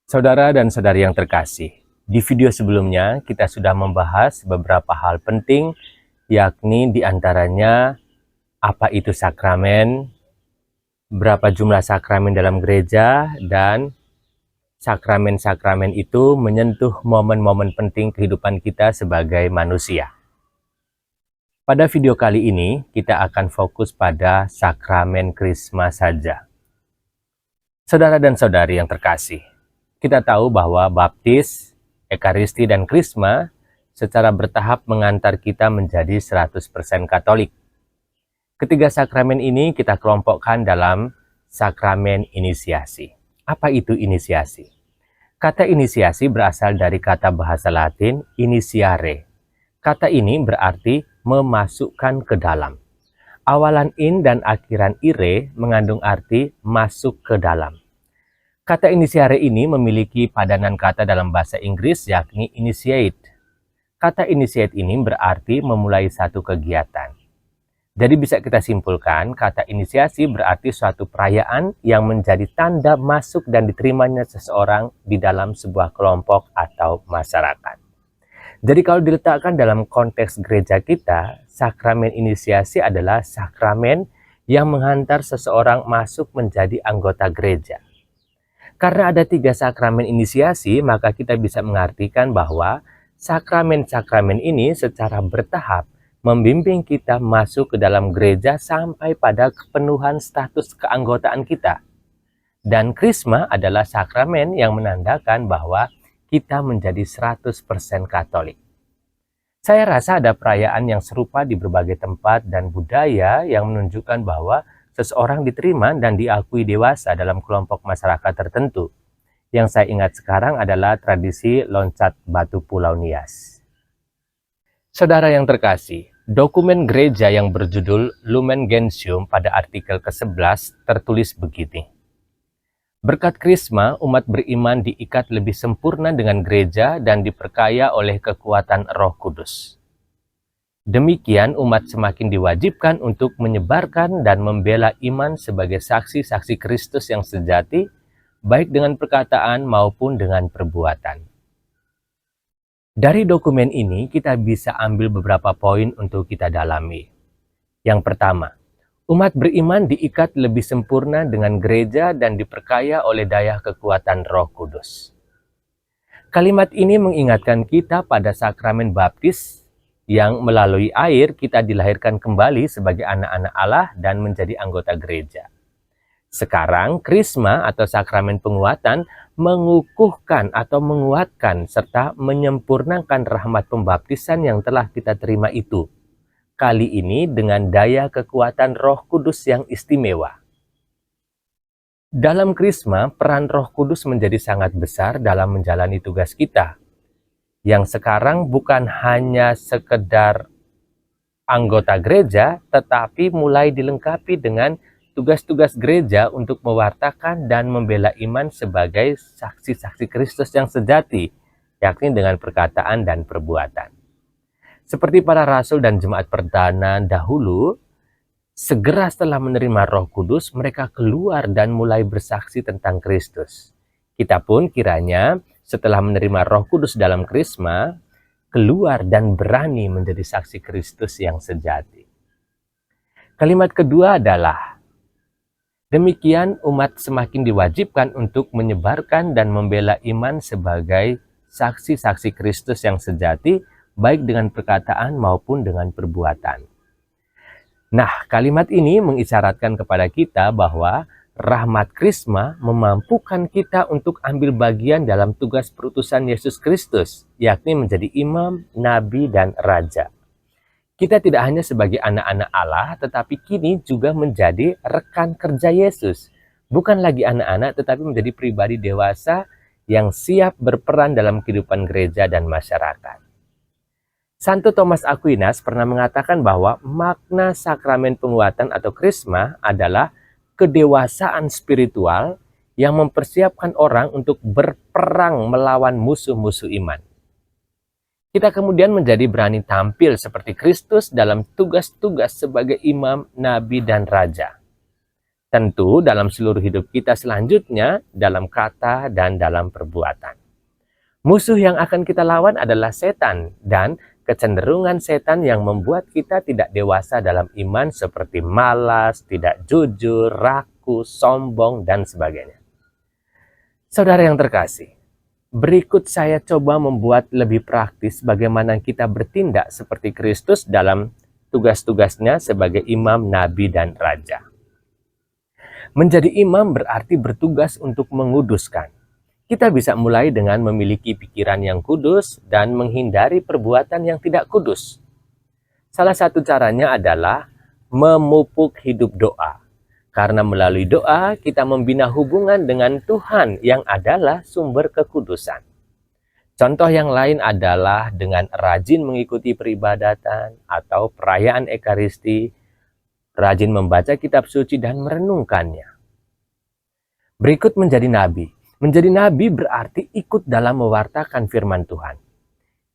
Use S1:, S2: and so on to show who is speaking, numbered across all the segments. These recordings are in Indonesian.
S1: Saudara dan saudari yang terkasih, di video sebelumnya kita sudah membahas beberapa hal penting, yakni diantaranya apa itu sakramen, berapa jumlah sakramen dalam gereja, dan sakramen-sakramen itu menyentuh momen-momen penting kehidupan kita sebagai manusia. Pada video kali ini, kita akan fokus pada sakramen Krisma saja. Saudara dan saudari yang terkasih, kita tahu bahwa baptis, ekaristi, dan krisma secara bertahap mengantar kita menjadi 100% Katolik. Ketiga sakramen ini kita kelompokkan dalam sakramen inisiasi. Apa itu inisiasi? Kata inisiasi berasal dari kata bahasa Latin initiare. Kata ini berarti memasukkan ke dalam. Awalan in dan akhiran ire mengandung arti masuk ke dalam. Kata initiare ini memiliki padanan kata dalam bahasa Inggris yakni initiate. Kata initiate ini berarti memulai satu kegiatan. Jadi bisa kita simpulkan, kata inisiasi berarti suatu perayaan yang menjadi tanda masuk dan diterimanya seseorang di dalam sebuah kelompok atau masyarakat. Jadi kalau diletakkan dalam konteks gereja kita, sakramen inisiasi adalah sakramen yang menghantar seseorang masuk menjadi anggota gereja. Karena ada 3 sakramen inisiasi, maka kita bisa mengartikan bahwa sakramen-sakramen ini secara bertahap membimbing kita masuk ke dalam gereja sampai pada kepenuhan status keanggotaan kita. Dan krisma adalah sakramen yang menandakan bahwa kita menjadi 100% Katolik. Saya rasa ada perayaan yang serupa di berbagai tempat dan budaya yang menunjukkan bahwa seseorang diterima dan diakui dewasa dalam kelompok masyarakat tertentu. Yang saya ingat sekarang adalah tradisi loncat batu Pulau Nias. Saudara yang terkasih, dokumen gereja yang berjudul Lumen Gentium pada artikel ke-11 tertulis begini. Berkat krisma, umat beriman diikat lebih sempurna dengan gereja dan diperkaya oleh kekuatan Roh Kudus. Demikian umat semakin diwajibkan untuk menyebarkan dan membela iman sebagai saksi-saksi Kristus yang sejati, baik dengan perkataan maupun dengan perbuatan. Dari dokumen ini kita bisa ambil beberapa poin untuk kita dalami. Yang pertama, umat beriman diikat lebih sempurna dengan gereja dan diperkaya oleh daya kekuatan Roh Kudus. Kalimat ini mengingatkan kita pada sakramen baptis yang melalui air kita dilahirkan kembali sebagai anak-anak Allah dan menjadi anggota gereja. Sekarang, krisma atau sakramen penguatan mengukuhkan atau menguatkan serta menyempurnakan rahmat pembaptisan yang telah kita terima itu. Kali ini dengan daya kekuatan Roh Kudus yang istimewa. Dalam krisma, peran Roh Kudus menjadi sangat besar dalam menjalani tugas kita. Yang sekarang bukan hanya sekedar anggota gereja, tetapi mulai dilengkapi dengan tugas-tugas gereja untuk mewartakan dan membela iman sebagai saksi-saksi Kristus yang sejati, yakni dengan perkataan dan perbuatan. Seperti para rasul dan jemaat perdana dahulu, segera setelah menerima Roh Kudus, mereka keluar dan mulai bersaksi tentang Kristus. Kita pun kiranya setelah menerima Roh Kudus dalam krisma, keluar dan berani menjadi saksi Kristus yang sejati. Kalimat kedua adalah, demikian umat semakin diwajibkan untuk menyebarkan dan membela iman sebagai saksi-saksi Kristus yang sejati, baik dengan perkataan maupun dengan perbuatan. Nah, kalimat ini mengisyaratkan kepada kita bahwa rahmat krisma memampukan kita untuk ambil bagian dalam tugas perutusan Yesus Kristus, yakni menjadi imam, nabi, dan raja. Kita tidak hanya sebagai anak-anak Allah, tetapi kini juga menjadi rekan kerja Yesus. Bukan lagi anak-anak, tetapi menjadi pribadi dewasa yang siap berperan dalam kehidupan gereja dan masyarakat. Santo Thomas Aquinas pernah mengatakan bahwa makna sakramen penguatan atau krisma adalah kedewasaan spiritual yang mempersiapkan orang untuk berperang melawan musuh-musuh iman. Kita kemudian menjadi berani tampil seperti Kristus dalam tugas-tugas sebagai imam, nabi, dan raja. Tentu dalam seluruh hidup kita selanjutnya, dalam kata dan dalam perbuatan. Musuh yang akan kita lawan adalah setan, dan kecenderungan setan yang membuat kita tidak dewasa dalam iman seperti malas, tidak jujur, rakus, sombong, dan sebagainya. Saudara yang terkasih, berikut saya coba membuat lebih praktis bagaimana kita bertindak seperti Kristus dalam tugas-tugasnya sebagai imam, nabi, dan raja. Menjadi imam berarti bertugas untuk menguduskan. Kita bisa mulai dengan memiliki pikiran yang kudus dan menghindari perbuatan yang tidak kudus. Salah satu caranya adalah memupuk hidup doa. Karena melalui doa kita membina hubungan dengan Tuhan yang adalah sumber kekudusan. Contoh yang lain adalah dengan rajin mengikuti peribadatan atau perayaan Ekaristi, rajin membaca kitab suci dan merenungkannya. Berikut menjadi nabi. Menjadi nabi berarti ikut dalam mewartakan firman Tuhan.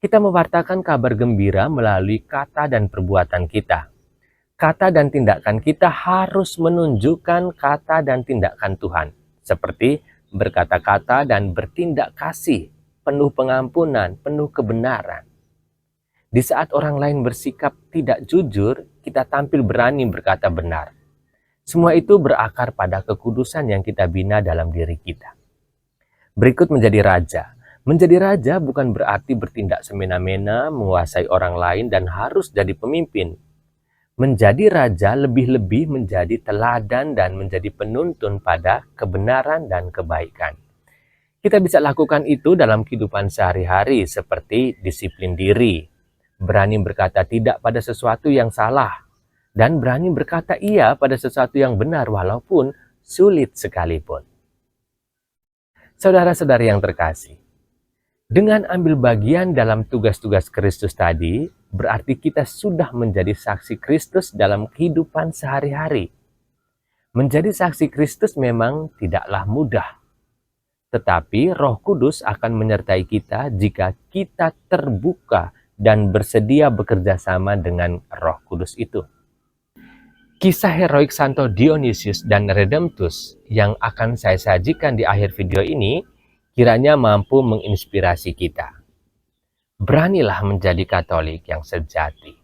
S1: Kita mewartakan kabar gembira melalui kata dan perbuatan kita. Kata dan tindakan kita harus menunjukkan kata dan tindakan Tuhan. Seperti berkata-kata dan bertindak kasih, penuh pengampunan, penuh kebenaran. Di saat orang lain bersikap tidak jujur, kita tampil berani berkata benar. Semua itu berakar pada kekudusan yang kita bina dalam diri kita. Berikut menjadi raja. Menjadi raja bukan berarti bertindak semena-mena, menguasai orang lain, dan harus jadi pemimpin. Menjadi raja lebih-lebih menjadi teladan dan menjadi penuntun pada kebenaran dan kebaikan. Kita bisa lakukan itu dalam kehidupan sehari-hari seperti disiplin diri, berani berkata tidak pada sesuatu yang salah, dan berani berkata iya pada sesuatu yang benar walaupun sulit sekalipun. Saudara-saudari yang terkasih, dengan ambil bagian dalam tugas-tugas Kristus tadi, berarti kita sudah menjadi saksi Kristus dalam kehidupan sehari-hari. Menjadi saksi Kristus memang tidaklah mudah, tetapi Roh Kudus akan menyertai kita jika kita terbuka dan bersedia bekerja sama dengan Roh Kudus itu. Kisah heroik Santo Dionysius dan Redemptus yang akan saya sajikan di akhir video ini kiranya mampu menginspirasi kita. Beranilah menjadi Katolik yang sejati.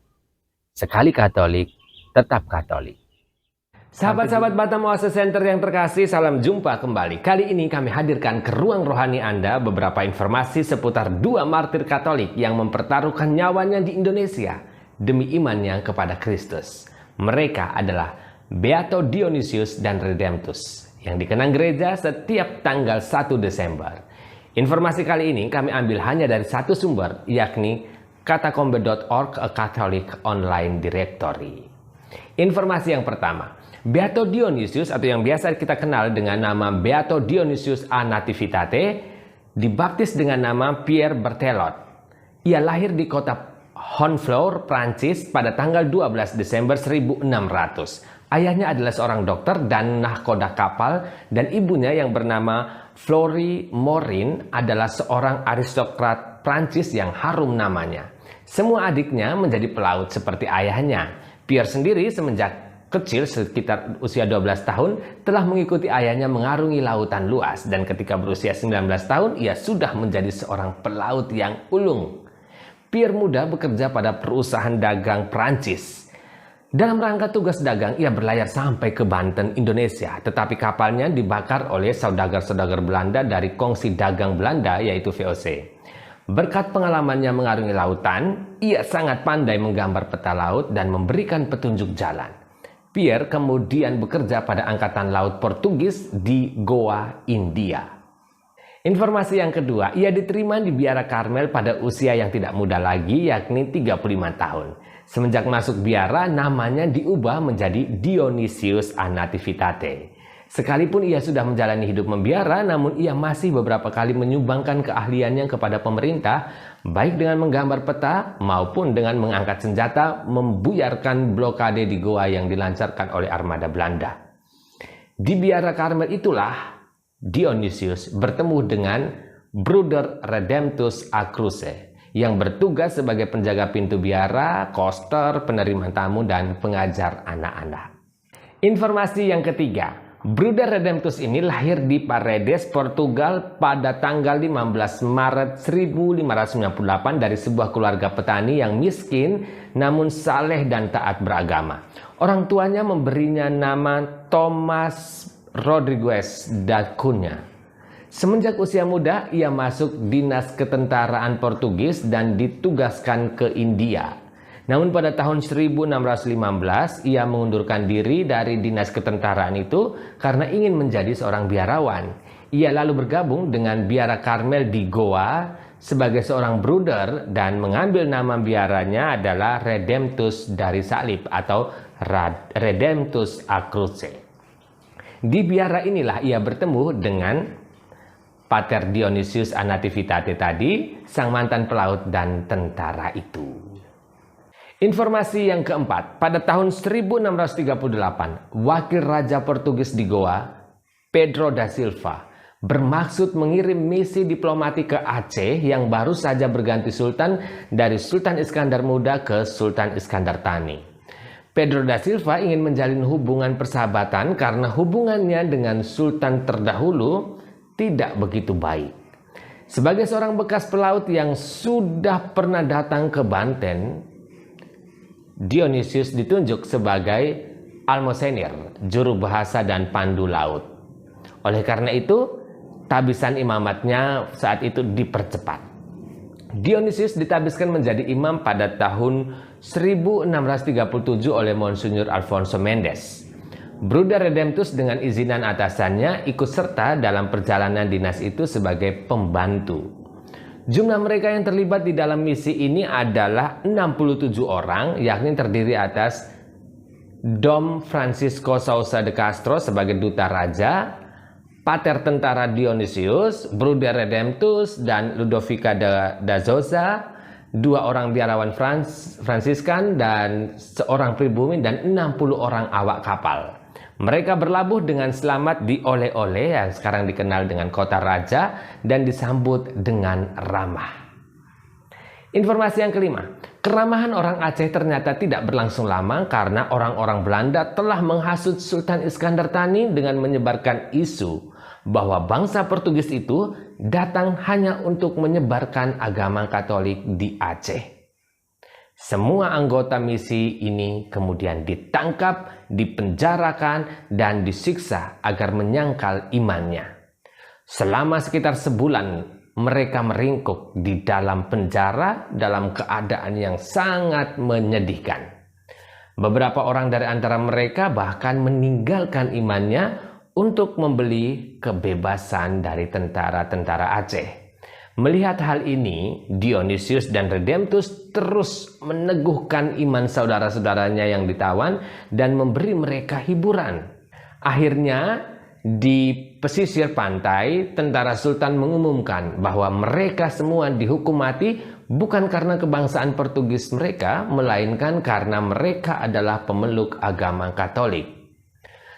S1: Sekali Katolik, tetap Katolik. Sahabat-sahabat Batam Oasis Center yang terkasih, salam jumpa kembali. Kali ini kami hadirkan ke ruang rohani Anda beberapa informasi seputar dua martir Katolik yang mempertaruhkan nyawanya di Indonesia demi imannya kepada Kristus. Mereka adalah Beato Dionysius dan Redemptus yang dikenang gereja setiap tanggal 1 Desember. Informasi kali ini kami ambil hanya dari satu sumber, yakni katakombe.org, a Catholic online directory. Informasi yang pertama, Beato Dionysius atau yang biasa kita kenal dengan nama Beato Dionysius a Nativitate dibaptis dengan nama Pierre Berthelot. Ia lahir di kota Honfleur, Prancis pada tanggal 12 Desember 1600. Ayahnya adalah seorang dokter dan nahkoda kapal dan ibunya yang bernama Florie Morin adalah seorang aristokrat Prancis yang harum namanya. Semua adiknya menjadi pelaut seperti ayahnya. Pierre sendiri semenjak kecil sekitar usia 12 tahun telah mengikuti ayahnya mengarungi lautan luas dan ketika berusia 19 tahun ia sudah menjadi seorang pelaut yang ulung. Pierre muda bekerja pada perusahaan dagang Prancis. Dalam rangka tugas dagang, ia berlayar sampai ke Banten, Indonesia. Tetapi kapalnya dibakar oleh saudagar-saudagar Belanda dari kongsi dagang Belanda, yaitu VOC. Berkat pengalamannya mengarungi lautan, ia sangat pandai menggambar peta laut dan memberikan petunjuk jalan. Pierre kemudian bekerja pada Angkatan Laut Portugis di Goa, India. Informasi yang kedua, ia diterima di Biara Karmel pada usia yang tidak muda lagi, yakni 35 tahun. Semenjak masuk biara, namanya diubah menjadi Dionysius a Nativitate. Sekalipun ia sudah menjalani hidup membiara, namun ia masih beberapa kali menyumbangkan keahliannya kepada pemerintah, baik dengan menggambar peta maupun dengan mengangkat senjata, membuyarkan blokade di Goa yang dilancarkan oleh armada Belanda. Di Biara Karmel itulah Dionysius bertemu dengan Bruder Redemptus a Cruce yang bertugas sebagai penjaga pintu biara, koster, penerima tamu, dan pengajar anak-anak. Informasi yang ketiga, Bruder Redemptus ini lahir di Paredes, Portugal pada tanggal 15 Maret 1598 dari sebuah keluarga petani yang miskin namun saleh dan taat beragama. Orang tuanya memberinya nama Thomas Rodrigues da Cunha. Semenjak usia muda, ia masuk dinas ketentaraan Portugis dan ditugaskan ke India. Namun pada tahun 1615, ia mengundurkan diri dari dinas ketentaraan itu karena ingin menjadi seorang biarawan. Ia lalu bergabung dengan biara Karmel di Goa sebagai seorang bruder dan mengambil nama biaranya adalah Redemptus dari Salib atau Redemptus a Cruce. Di biara inilah ia bertemu dengan Pater Dionysius a Nativitate tadi, sang mantan pelaut dan tentara itu. Informasi yang keempat, pada tahun 1638, wakil raja Portugis di Goa, Pedro da Silva, bermaksud mengirim misi diplomatik ke Aceh yang baru saja berganti sultan dari Sultan Iskandar Muda ke Sultan Iskandar Thani. Pedro da Silva ingin menjalin hubungan persahabatan karena hubungannya dengan sultan terdahulu tidak begitu baik. Sebagai seorang bekas pelaut yang sudah pernah datang ke Banten, Dionysius ditunjuk sebagai almosenir, juru bahasa dan pandu laut. Oleh karena itu, tabisan imamatnya saat itu dipercepat. Dionysius ditabiskan menjadi imam pada tahun 1637 oleh Monsinyur Alfonso Mendes. Bruder Redemptus dengan izinan atasannya ikut serta dalam perjalanan dinas itu sebagai pembantu. Jumlah mereka yang terlibat di dalam misi ini adalah 67 orang, yakni terdiri atas Dom Francisco Sousa de Castro sebagai duta raja, Pater Tentara Dionysius, Bruder Redemptus, dan Ludovica da Zosa, 2 orang biarawan Fransiskan, dan seorang pribumi, dan 60 orang awak kapal. Mereka berlabuh dengan selamat di Ole-Ole yang sekarang dikenal dengan kota raja dan disambut dengan ramah. Informasi yang kelima, keramahan orang Aceh ternyata tidak berlangsung lama karena orang-orang Belanda telah menghasut Sultan Iskandar Thani dengan menyebarkan isu bahwa bangsa Portugis itu datang hanya untuk menyebarkan agama Katolik di Aceh. Semua anggota misi ini kemudian ditangkap, dipenjarakan, dan disiksa agar menyangkal imannya. Selama sekitar sebulan, mereka meringkuk di dalam penjara dalam keadaan yang sangat menyedihkan. Beberapa orang dari antara mereka bahkan meninggalkan imannya untuk membeli kebebasan dari tentara-tentara Aceh. Melihat hal ini, Dionysius dan Redemptus terus meneguhkan iman saudara-saudaranya yang ditawan dan memberi mereka hiburan. Akhirnya, di pesisir pantai, tentara Sultan mengumumkan bahwa mereka semua dihukum mati bukan karena kebangsaan Portugis mereka, melainkan karena mereka adalah pemeluk agama Katolik.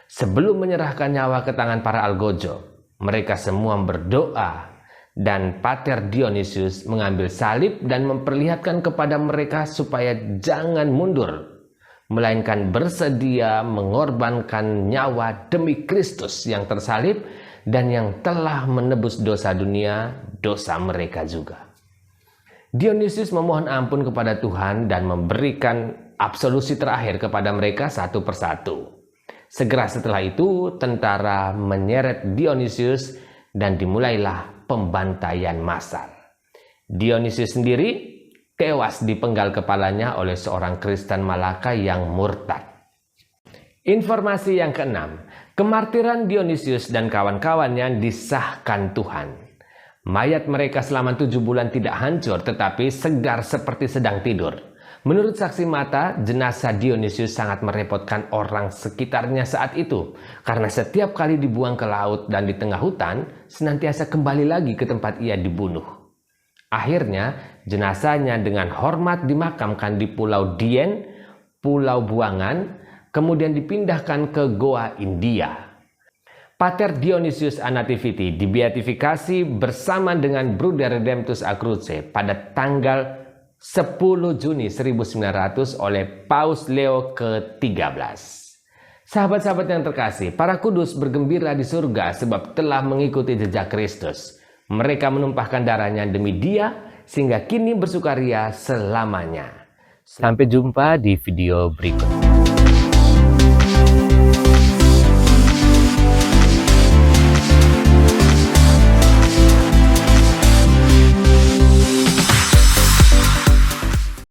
S1: Sebelum menyerahkan nyawa ke tangan para algojo, mereka semua berdoa. Dan Pater Dionysius mengambil salib dan memperlihatkan kepada mereka supaya jangan mundur, melainkan bersedia mengorbankan nyawa demi Kristus yang tersalib dan yang telah menebus dosa dunia, dosa mereka juga. Dionysius memohon ampun kepada Tuhan dan memberikan absolusi terakhir kepada mereka satu persatu. Segera setelah itu, tentara menyeret Dionysius dan dimulailah pembantaian massal. Dionysius sendiri tewas dipenggal kepalanya oleh seorang Kristen Malaka yang murtad. Informasi yang keenam, kemartiran Dionysius dan kawan-kawannya disahkan Tuhan. Mayat mereka selama 7 bulan tidak hancur tetapi segar seperti sedang tidur. Menurut saksi mata, jenazah Dionysius sangat merepotkan orang sekitarnya saat itu karena setiap kali dibuang ke laut dan di tengah hutan, senantiasa kembali lagi ke tempat ia dibunuh. Akhirnya, jenazahnya dengan hormat dimakamkan di Pulau Dien, Pulau Buangan, kemudian dipindahkan ke Goa, India. Pater Dionysius a Nativiti dibeatifikasi bersama dengan Bruder Redemptus a Cruce pada tanggal 10 Juni 1900 oleh Paus Leo ke-13. Sahabat-sahabat yang terkasih, para kudus bergembira di surga sebab telah mengikuti jejak Kristus. Mereka menumpahkan darahnya demi Dia, sehingga kini bersukaria selamanya. Sampai jumpa di video berikutnya.